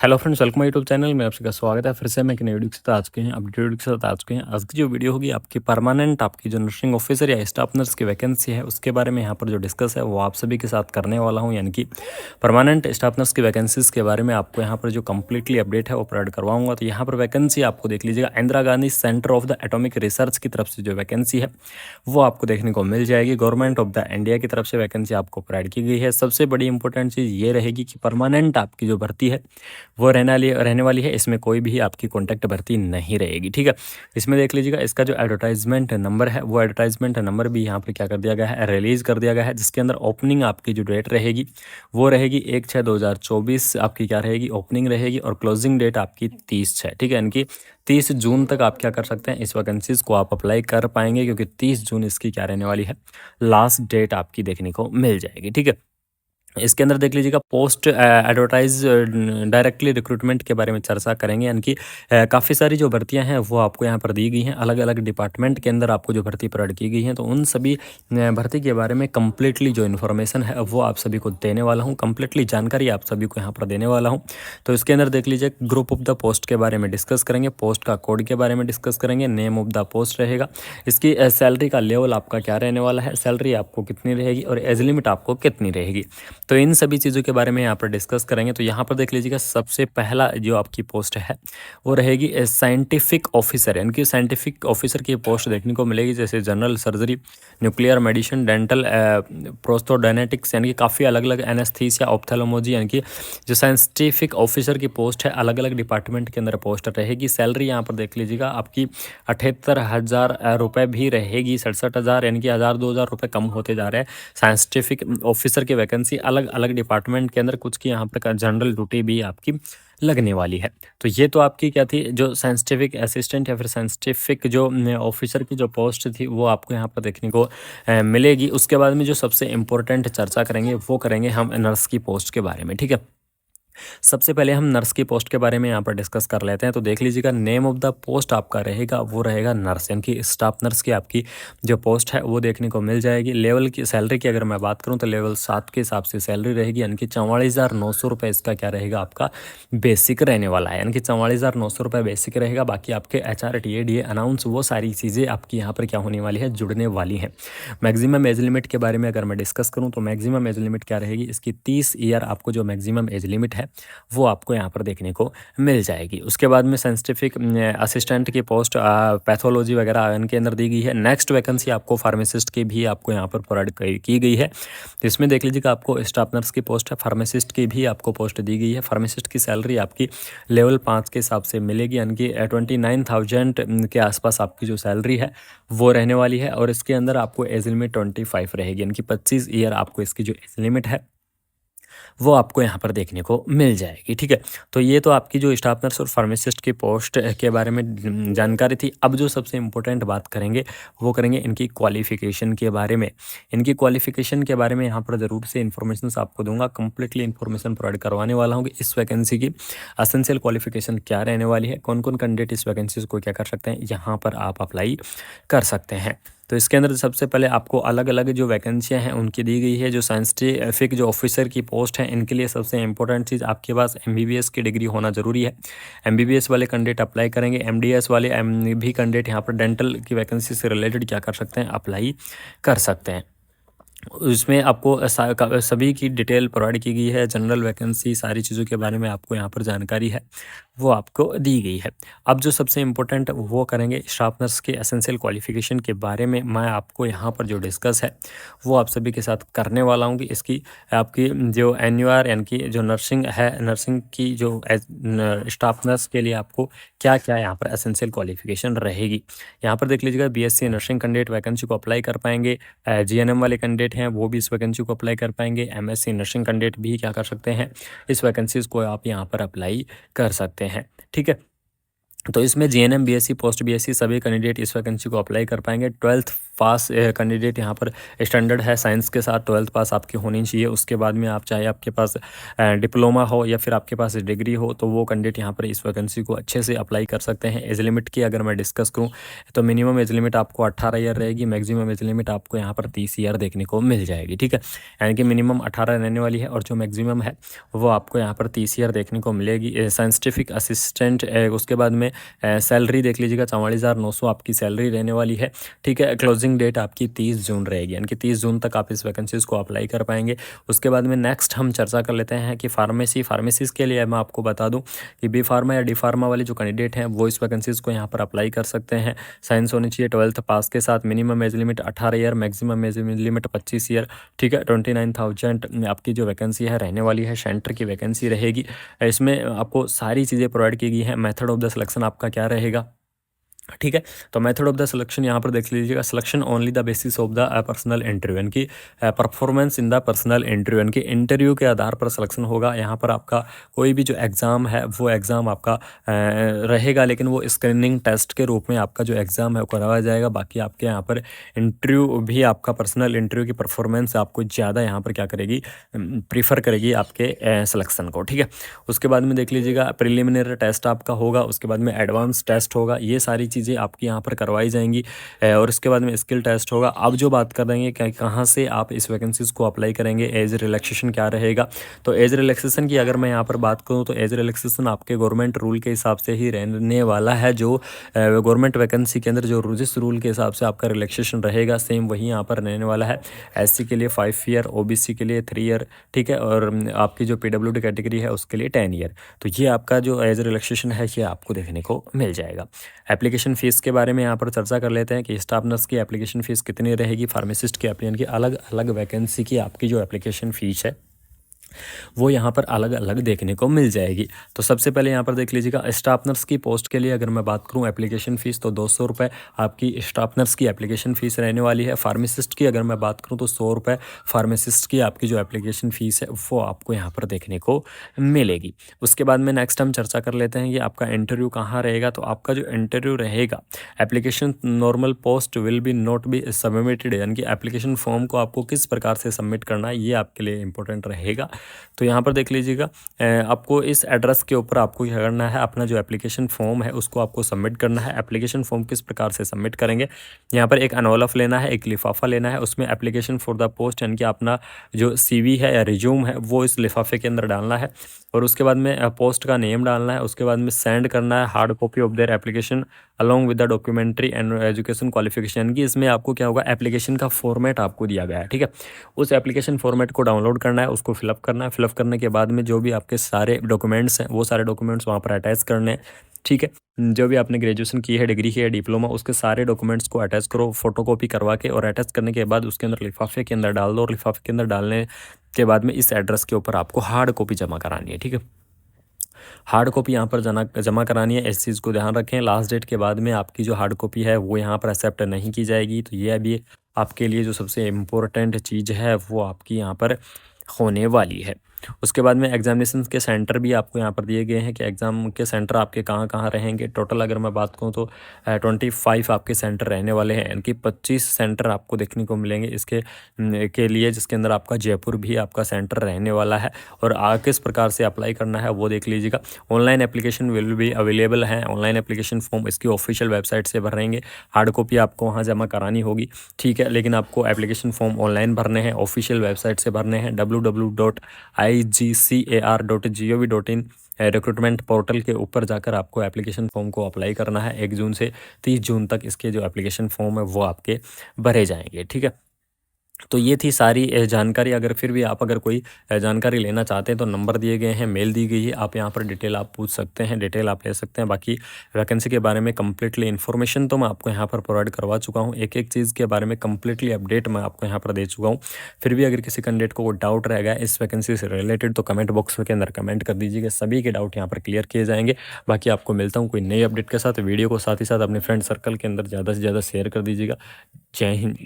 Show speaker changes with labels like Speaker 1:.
Speaker 1: Hello friends, welcome YouTube channel में आप सबका स्वागत है। फिर से मैं एक नई वीडियो के साथ आ चुके हैं, अपडेट वीडियो के साथ आ चुके हैं। आज की जो वीडियो होगी आपकी परमानेंट आपकी जो नर्सिंग ऑफिसर या स्टाफ नर्स की वैकेंसी है उसके बारे में यहाँ पर जो डिस्कस है वो आप सभी के साथ करने वाला हूँ। यानी कि परमानेंट स्टाफ नर्स की वैकेंसीज के बारे में आपको यहाँ पर जो कम्प्लीटली अपडेट है वो प्रोवाइड करवाऊंगा। तो यहाँ पर वैकेंसी आपको देख लीजिएगा, Indira Gandhi centre of the atomic research की तरफ से जो वैकेंसी है वो आपको देखने को मिल जाएगी। गवर्नमेंट ऑफ द इंडिया की तरफ से वैकेंसी आपको प्रोवाइड की गई है। सबसे बड़ी इंपॉर्टेंट चीज़ ये रहेगी कि परमानेंट आपकी जो भर्ती है वो रहने वाली है। इसमें कोई भी आपकी कॉन्टैक्ट भर्ती नहीं रहेगी, ठीक है। इसमें देख लीजिएगा, इसका जो एडवर्टाइजमेंट नंबर है वो एडवर्टाइजमेंट नंबर भी यहाँ पर क्या कर दिया गया है, रिलीज़ कर दिया गया है। जिसके अंदर ओपनिंग आपकी जो डेट रहेगी वो रहेगी 1/6/2024 आपकी क्या रहेगी, ओपनिंग रहेगी। और क्लोजिंग डेट आपकी 30/6, ठीक है। यानी कि 30 जून तक आप क्या कर सकते हैं, इस वैकेंसीज को आप अप्लाई कर पाएंगे, क्योंकि 30 जून इसकी क्या रहने वाली है, लास्ट डेट आपकी देखने को मिल जाएगी, ठीक है। इसके अंदर देख लीजिएगा, पोस्ट एडवर्टाइज डायरेक्टली रिक्रूटमेंट के बारे में चर्चा करेंगे। यानी कि काफ़ी सारी जो भर्तियां हैं वो आपको यहाँ पर दी गई हैं, अलग अलग डिपार्टमेंट के अंदर आपको जो भर्ती प्रोवाइड की गई हैं। तो उन सभी भर्ती के बारे में कम्प्लीटली जो इन्फॉर्मेशन है वो आप सभी को देने वाला हूँ, कम्प्लीटली जानकारी आप सभी को यहाँ पर देने वाला हूँ। तो इसके अंदर देख लीजिए, ग्रुप ऑफ द पोस्ट के बारे में डिस्कस करेंगे, पोस्ट का कोड के बारे में डिस्कस करेंगे, नेम ऑफ द पोस्ट रहेगा, इसकी सैलरी का लेवल आपका क्या रहने वाला है, सैलरी आपको कितनी रहेगी और एज लिमिट आपको कितनी रहेगी। तो इन सभी चीज़ों के बारे में यहाँ पर डिस्कस करेंगे। तो यहाँ पर देख लीजिएगा, सबसे पहला जो आपकी पोस्ट है वो रहेगी साइंटिफिक ऑफिसर। यानी कि साइंटिफिक ऑफिसर की पोस्ट देखने को मिलेगी, जैसे general surgery, nuclear medicine, dental, prosthodontics, यानी कि काफ़ी अलग अलग, एनेस्थीसिया, ऑप्थेल्मोलॉजी। यानी कि जो साइंटिफिक ऑफिसर की पोस्ट है अलग अलग डिपार्टमेंट के अंदर पोस्ट रहेगी। सैलरी यहाँ पर देख लीजिएगा, आपकी 78,000 रुपये भी रहेगी, 67,000, यानी कि 1,000-2,000 रुपये कम होते जा रहे हैं। साइंटिफिक ऑफिसर की वैकेंसी अलग अलग डिपार्टमेंट के अंदर, कुछ की यहाँ पर जनरल ड्यूटी भी आपकी लगने वाली है। तो ये तो आपकी क्या थी, जो साइंटिफिक असिस्टेंट या फिर साइंटिफिक जो ऑफिसर की जो पोस्ट थी वो आपको यहाँ पर देखने को मिलेगी। उसके बाद में जो सबसे इम्पोर्टेंट चर्चा करेंगे वो करेंगे हम नर्स की पोस्ट के बारे में, ठीक है। सबसे पहले हम नर्स की पोस्ट के बारे में यहाँ पर डिस्कस कर लेते हैं। तो देख लीजिएगा, नेम ऑफ द पोस्ट आपका रहेगा वो रहेगा नर्स, यानी कि स्टाफ नर्स की आपकी जो पोस्ट है वो देखने को मिल जाएगी। लेवल की सैलरी की अगर मैं बात करूँ तो लेवल 7 के हिसाब से सैलरी रहेगी, यानी कि 44,900 रुपये इसका क्या रहेगा, आपका बेसिक रहने वाला है। यानी कि 44,900 रुपये बेसिक रहेगा। बाकी आपके HR TA DA अनाउंस वो सारी चीज़ें आपकी यहाँ पर क्या होने वाली है, जुड़ने वाली हैं। मैक्सिमम एज लिमिट के बारे में अगर मैं डिस्कस करूँ तो मैक्सिमम एज लिमिट क्या रहेगी, इसकी 30 ईयर आपको जो मैक्सिमम एज लिमिट है वो आपको यहाँ पर देखने को मिल जाएगी। उसके बाद में साइंटिफिक असिस्टेंट की पोस्ट पैथोलॉजी वगैरह इनके अंदर दी गई है। नेक्स्ट वैकेंसी आपको फार्मासिस्ट की भी आपको यहाँ पर प्रोवाइड की गई है। तो इसमें देख लीजिएगा, आपको स्टाफ नर्स की पोस्ट है, फार्मासिस्ट की भी आपको पोस्ट दी गई है। फार्मासिस्ट की सैलरी आपकी लेवल 5 के हिसाब से मिलेगी, यानी कि 29,000 के आसपास आपकी जो सैलरी है वो रहने वाली है। और इसके अंदर आपको एज लिमिट 25 रहेगी, यानी कि 25 ईयर आपको इसकी जो एज लिमिट है वो आपको यहाँ पर देखने को मिल जाएगी, ठीक है। तो ये तो आपकी जो स्टाफ नर्स और फार्मासिस्ट की पोस्ट के बारे में जानकारी थी। अब जो सबसे इम्पोर्टेंट बात करेंगे वो करेंगे इनकी क्वालिफ़िकेशन के बारे में। इनकी क्वालिफ़िकेशन के बारे में यहाँ पर ज़रूर से इन्फॉर्मेशन आपको दूंगा, कंप्लीटली इन्फॉर्मेशन प्रोवाइड करवाने वाला हूँ कि इस वैकेंसी की असेंशियल क्वालिफ़िकेशन क्या रहने वाली है, कौन कौन कैंडिडेट इस वैकेंसी को क्या कर सकते हैं, यहाँ पर आप अप्लाई कर सकते हैं। तो इसके अंदर सबसे पहले आपको अलग अलग जो वैकेंसियां हैं उनकी दी गई है। जो साइंटिफिक जो ऑफिसर की पोस्ट है इनके लिए सबसे इंपॉर्टेंट चीज़, आपके पास MBBS की डिग्री होना ज़रूरी है। MBBS वाले कैंडिडेट अप्लाई करेंगे। MDS वाले भी कैंडिडेट यहाँ पर डेंटल की वैकेंसी से रिलेटेड क्या कर सकते हैं, अप्लाई कर सकते हैं। उसमें आपको सभी की डिटेल प्रोवाइड की गई है, जनरल वैकेंसी सारी चीज़ों के बारे में आपको यहाँ पर जानकारी है वो आपको दी गई है। अब जो सबसे इम्पोर्टेंट वो करेंगे स्टाफ नर्स के एसेंशियल क्वालिफ़िकेशन के बारे में। मैं आपको यहाँ पर जो डिस्कस है वो आप सभी के साथ करने वाला हूँ कि इसकी आपकी जो NUR यानी कि जो नर्सिंग है, नर्सिंग की जो स्टाफ नर्स के लिए आपको क्या क्या यहाँ पर एसेंशियल क्वालिफ़िकेशन रहेगी। यहाँ पर देख लीजिएगा, BSc नर्सिंग कैंडिडेट वैकेंसी को अप्लाई कर पाएंगे। GNM वाले कैंडिडेट हैं वो भी इस वैकेंसी को अप्लाई कर पाएंगे। MSc नर्सिंग कैंडिडेट भी क्या कर सकते हैं, इस वैकेंसीज़ को आप यहाँ पर अप्लाई कर सकते हैं, ठीक है। तो इसमें जीएनएम, बीएससी, पोस्ट बीएससी सभी कैंडिडेट इस वैकेंसी को अप्लाई कर पाएंगे। 12th पास कैंडिडेट यहाँ पर स्टैंडर्ड है, साइंस के साथ 12th पास आपकी होनी चाहिए। उसके बाद में आप चाहे आपके पास डिप्लोमा हो या फिर आपके पास डिग्री हो, तो वो कैंडिडेट यहाँ पर इस वैकेंसी को अच्छे से अप्लाई कर सकते हैं। एज लिमिट की अगर मैं डिस्कस करूँ तो मिनिमम एज लिमिट आपको 18 ईयर रहेगी, मैक्सिमम एज लिमिट आपको यहाँ पर 30 ईयर देखने को मिल जाएगी। ठीक है, यानी कि मिनिमम 18 रहने वाली है और जो मैक्सिमम है वो आपको यहाँ पर 30 ईयर देखने को मिलेगी। साइंटिफिक असिस्टेंट, उसके बाद में सैलरी देख लीजिएगा 44,900 आपकी सैलरी रहने वाली है। ठीक है, क्लोजिंग डेट आपकी 30 जून रहेगी, यानी कि 30 जून तक आप इस वैकेंसीज़ को अप्लाई कर पाएंगे। उसके बाद में नेक्स्ट हम चर्चा कर लेते हैं कि फार्मेसीज़ के लिए मैं आपको बता दूं कि बी फार्मा या डी फार्मा वाले जो कैंडिडेट हैं वो इस वैकेंसीज़ को यहाँ पर अप्लाई कर सकते हैं। साइंस होनी चाहिए 12th पास के साथ, minimum age limit 18 year, maximum age limit 25 year. ठीक है, 29,000 आपकी जो वैकेंसी है रहने वाली है, सेंटर की वैकेंसी रहेगी। इसमें आपको सारी चीज़ें प्रोवाइड की गई हैं। मेथड ऑफ द सिलेक्शन आपका क्या रहेगा, ठीक है, तो मेथड ऑफ द सिलेक्शन यहाँ पर देख लीजिएगा। Selection only the basis of the personal interview, यानी कि performance in the personal interview, यानी कि इंटरव्यू के आधार पर सिलेक्शन होगा। यहाँ पर आपका कोई भी जो एग्ज़ाम है वो एग्ज़ाम आपका रहेगा, लेकिन वो स्क्रीनिंग टेस्ट के रूप में आपका जो एग्ज़ाम है वो करवाया जाएगा। बाकी आपके यहाँ पर इंटरव्यू भी आपका पर्सनल इंटरव्यू की परफॉर्मेंस आपको ज़्यादा यहाँ पर क्या करेगी, प्रीफर करेगी आपके सिलेक्शन को। ठीक है, उसके बाद में देख लीजिएगा प्रिलिमिनरी टेस्ट आपका होगा, उसके बाद में एडवांस टेस्ट होगा। ये सारी चीज़ें आपकी यहाँ पर करवाई जाएंगी और इसके बाद में स्किल टेस्ट होगा। अब जो बात कर रहे हैं कि कहाँ से आप इस वैकेंसीज़ को अप्लाई करेंगे, एज रिलैक्सेशन क्या रहेगा, तो एज रिलैक्सेशन की अगर मैं यहाँ पर बात करूँ तो एज रिलैक्सेशन आपके गवर्नमेंट रूल के हिसाब से ही रहने वाला है। जो गवर्नमेंट वैकेंसी के अंदर जो जिस रूल के हिसाब से आपका रिलैक्सेशन रहेगा सेम वही यहाँ पर रहने वाला है। एससी के लिए 5 ईयर, ओबीसी के लिए 3 ईयर, ठीक है, और आपकी जो पीडब्ल्यूडी कैटेगरी है उसके लिए 10 ईयर। तो ये आपका जो एज रिलैक्सेशन है ये आपको देखने को मिल जाएगा। एप्लीकेशन फ़ीस के बारे में यहाँ पर चर्चा कर लेते हैं कि स्टाफ नर्स की एप्लीकेशन फ़ीस कितनी रहेगी, फार्मासिस्ट की की अलग अलग वैकेंसी की आपकी जो एप्लीकेशन फ़ीस है वो यहाँ पर अलग अलग देखने को मिल जाएगी। तो सबसे पहले यहाँ पर देख लीजिएगा, स्टाफ नर्स की पोस्ट के लिए अगर मैं बात करूँ एप्लीकेशन फ़ीस तो 200 रुपये आपकी स्टाफ नर्स की एप्लीकेशन फ़ीस रहने वाली है। फार्मासिस्ट की अगर मैं बात करूँ तो 100 रुपये फार्मासिस्ट की आपकी जो एप्लीकेशन फ़ीस है वो आपको यहाँ पर देखने को मिलेगी। उसके बाद में नेक्स्ट हम चर्चा कर लेते हैं कि आपका इंटरव्यू कहाँ रहेगा। तो आपका जो इंटरव्यू रहेगा, application normal post will be not be submitted, यानी कि एप्लीकेशन फॉर्म को आपको किस प्रकार से सबमिट करना है ये आपके लिए इंपॉर्टेंट रहेगा। तो यहाँ पर देख लीजिएगा, आपको इस एड्रेस के ऊपर आपको क्या करना है, अपना जो एप्लीकेशन फॉर्म है उसको आपको सबमिट करना है। एप्लीकेशन फॉर्म किस प्रकार से सबमिट करेंगे, यहाँ पर एक एनवलप लेना है, एक लिफाफा लेना है, उसमें एप्लीकेशन फॉर द पोस्ट यानी कि अपना जो सीवी है या रिज्यूम है वो इस लिफाफे के अंदर डालना है और उसके बाद में पोस्ट का नेम डालना है। उसके बाद में सेंड करना है hard copy of their application along with the documentary and education qualification, की इसमें आपको क्या होगा, एप्लीकेशन का फॉर्मेट आपको दिया गया है। ठीक है, उस एप्लीकेशन फॉर्मेट को डाउनलोड करना है, उसको फिलअप करना है। फिलअप करने के बाद में जो भी आपके सारे डॉक्यूमेंट्स हैं वो सारे डॉक्यूमेंट्स वहाँ पर अटैच करने हैं। ठीक है, जो भी आपने ग्रेजुएशन की है, डिग्री की है, डिप्लोमा, उसके सारे डॉक्यूमेंट्स को अटैच करो फोटोकॉपी करवा के, और अटैच करने के बाद उसके अंदर लिफाफे के अंदर डाल दो और लिफाफे के अंदर डालने के बाद में इस एड्रेस के ऊपर आपको हार्ड कॉपी जमा करानी है। ठीक है, हार्ड कॉपी यहाँ पर जमा करानी है, इस चीज़ को ध्यान रखें। लास्ट डेट के बाद में आपकी जो हार्ड कॉपी है वो यहाँ पर एक्सेप्ट नहीं की जाएगी। तो ये अभी आपके लिए जो सबसे इम्पोर्टेंट चीज़ है वो आपकी यहाँ पर होने वाली है। उसके बाद में एग्जामिनेशन के सेंटर भी आपको यहाँ पर दिए गए हैं कि एग्ज़ाम के सेंटर आपके कहाँ कहाँ रहेंगे। टोटल अगर मैं बात करूँ तो 25 आपके सेंटर रहने वाले हैं, यानी कि 25 सेंटर आपको देखने को मिलेंगे इसके के लिए, जिसके अंदर आपका जयपुर भी आपका सेंटर रहने वाला है। और किस प्रकार से अप्लाई करना है वो देख लीजिएगा। ऑनलाइन एप्लीकेशन विल भी अवेलेबल है, ऑनलाइन एप्लीकेशन फॉर्म इसकी ऑफिशियल वेबसाइट से भरेंगे, हार्ड कॉपी आपको वहाँ जमा करानी होगी। ठीक है, लेकिन आपको एप्लीकेशन फॉर्म ऑनलाइन भरने हैं, ऑफिशियल वेबसाइट से भरने हैं www.igcar.gov.in रिक्रूटमेंट पोर्टल के ऊपर जाकर आपको एप्लीकेशन फॉर्म को अप्लाई करना है। 1 जून से 30 जून तक इसके जो एप्लीकेशन फॉर्म है वो आपके भरे जाएंगे। ठीक है, तो ये थी सारी जानकारी। अगर फिर भी आप अगर कोई जानकारी लेना चाहते हैं तो नंबर दिए गए हैं, मेल दी गई है, आप यहाँ पर डिटेल आप पूछ सकते हैं, डिटेल आप ले सकते हैं। बाकी वैकेंसी के बारे में कम्प्लीटली इन्फॉर्मेशन तो मैं आपको यहाँ पर प्रोवाइड करवा चुका हूँ, एक एक चीज़ के बारे में कम्प्लीटली अपडेट मैं आपको यहाँ पर दे चुका हूँ। फिर भी अगर किसी कैंडिडेट को डाउट रहेगा इस वैकेंसी से रिलेटेड तो कमेंट बॉक्स के अंदर कमेंट कर दीजिएगा, सभी के डाउट यहाँ पर क्लियर किए जाएंगे। बाकी आपको मिलता हूँ कोई नई अपडेट के साथ। वीडियो को साथ ही साथ अपने फ्रेंड सर्कल के अंदर ज़्यादा से ज़्यादा शेयर कर दीजिएगा। जय हिंद।